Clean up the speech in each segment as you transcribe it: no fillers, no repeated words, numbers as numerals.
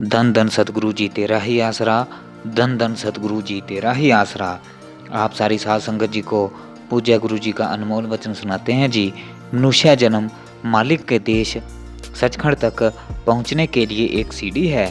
धन धन सतगुरु जी तेरा ही आसरा, धन धन सतगुरु जी तेरा ही आसरा। आप सारी साध संगत जी को पूज्य गुरु जी का अनमोल वचन सुनाते हैं जी। मनुष्य जन्म मालिक के देश सचखंड तक पहुंचने के लिए एक सीढ़ी है।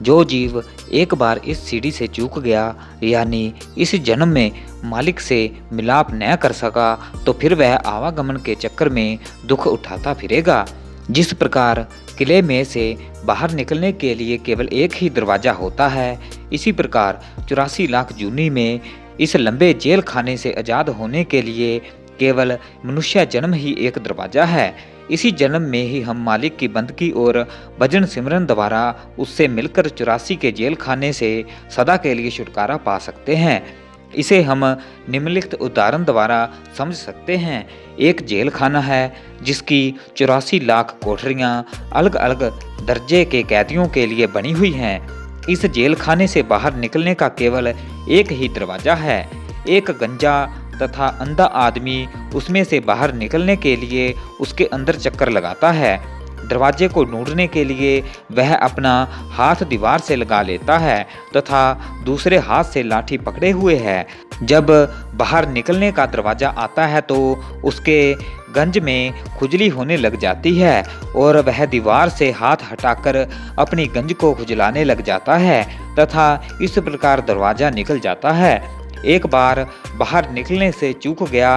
जो जीव एक बार इस सीढ़ी से चूक गया, यानी इस जन्म में मालिक से मिलाप न कर सका, तो फिर वह आवागमन के चक्कर में दुख उठाता फिरेगा। जिस प्रकार किले में से बाहर निकलने के लिए केवल एक ही दरवाज़ा होता है, इसी प्रकार 84 लाख जूनी में इस लंबे जेल खाने से आज़ाद होने के लिए केवल मनुष्य जन्म ही एक दरवाज़ा है। इसी जन्म में ही हम मालिक की बंदगी और भजन सिमरन द्वारा उससे मिलकर 84 के जेल खाने से सदा के लिए छुटकारा पा सकते हैं। इसे हम निम्नलिखित उदाहरण द्वारा समझ सकते हैं। एक जेल खाना है जिसकी 84 लाख कोठरियाँ अलग अलग दर्जे के कैदियों के लिए बनी हुई हैं। इस जेल खाने से बाहर निकलने का केवल एक ही दरवाज़ा है। एक गंजा तथा अंधा आदमी उसमें से बाहर निकलने के लिए उसके अंदर चक्कर लगाता है। दरवाजे को ढूंढने के लिए वह अपना हाथ दीवार से लगा लेता है तथा दूसरे हाथ से लाठी पकड़े हुए है। जब बाहर निकलने का दरवाज़ा आता है तो उसके गंज में खुजली होने लग जाती है और वह दीवार से हाथ हटाकर अपनी गंज को खुजलाने लग जाता है तथा इस प्रकार दरवाज़ा निकल जाता है। एक बार बाहर निकलने से चूक गया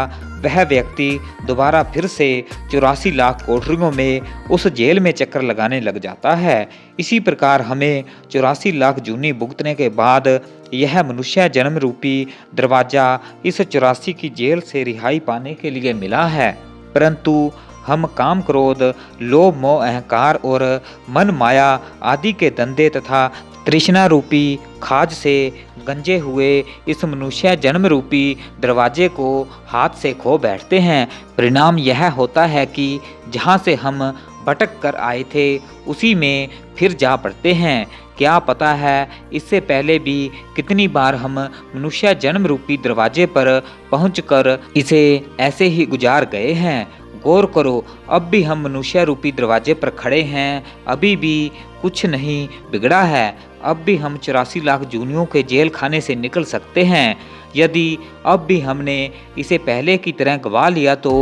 वह व्यक्ति दोबारा फिर से 84 लाख कोठरियों में उस जेल में चक्कर लगाने लग जाता है। इसी प्रकार हमें 84 लाख जूनी भुगतने के बाद यह मनुष्य जन्म रूपी दरवाज़ा इस 84 की जेल से रिहाई पाने के लिए मिला है। परंतु हम काम क्रोध लोभ मोह अहंकार और मन माया आदि के धंधे तथा तृष्णा रूपी खाज से गंजे हुए इस मनुष्य जन्म रूपी दरवाजे को हाथ से खो बैठते हैं। परिणाम यह होता है कि जहाँ से हम भटक कर आए थे उसी में फिर जा पड़ते हैं। क्या पता है इससे पहले भी कितनी बार हम मनुष्य जन्म रूपी दरवाजे पर पहुंचकर इसे ऐसे ही गुजार गए हैं। गौर करो, अब भी हम मनुष्य रूपी दरवाजे पर खड़े हैं, अभी भी कुछ नहीं बिगड़ा है। अब भी हम 84 लाख जूनियों के जेल खाने से निकल सकते हैं। यदि अब भी हमने इसे पहले की तरह गवा लिया तो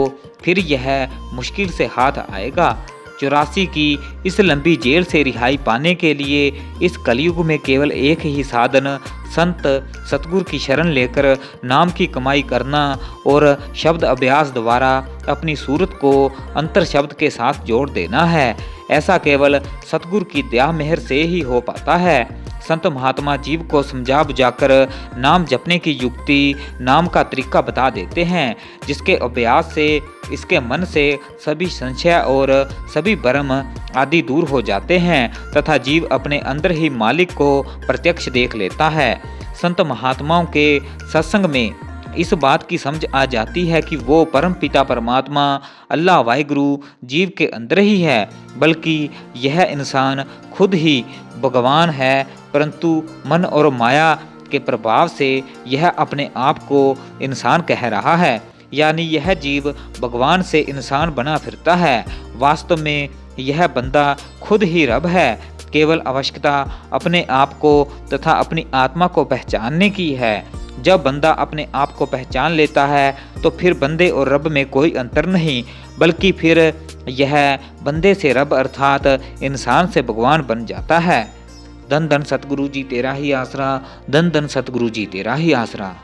फिर यह मुश्किल से हाथ आएगा। 84 की इस लंबी जेल से रिहाई पाने के लिए इस कलयुग में केवल एक ही साधन संत सतगुरु की शरण लेकर नाम की कमाई करना और शब्द अभ्यास द्वारा अपनी सूरत को अंतर शब्द के साथ जोड़ देना है। ऐसा केवल सतगुरु की दया मेहर से ही हो पाता है। संत महात्मा जीव को समझा बुझाकर नाम जपने की युक्ति नाम का तरीका बता देते हैं, जिसके अभ्यास से इसके मन से सभी संशय और सभी भ्रम आदि दूर हो जाते हैं तथा जीव अपने अंदर ही मालिक को प्रत्यक्ष देख लेता है। संत महात्माओं के सत्संग में इस बात की समझ आ जाती है कि वो परम पिता परमात्मा अल्लाह वाहिगुरु जीव के अंदर ही है, बल्कि यह इंसान खुद ही भगवान है, परंतु मन और माया के प्रभाव से यह अपने आप को इंसान कह रहा है। यानी यह जीव भगवान से इंसान बना फिरता है। वास्तव में यह बंदा खुद ही रब है। केवल आवश्यकता अपने आप को तथा अपनी आत्मा को पहचानने की है। जब बंदा अपने आप को पहचान लेता है तो फिर बंदे और रब में कोई अंतर नहीं, बल्कि फिर यह बंदे से रब अर्थात इंसान से भगवान बन जाता है। धन धन सतगुरु जी तेरा ही आसरा, धन धन सतगुरु जी तेरा ही आसरा।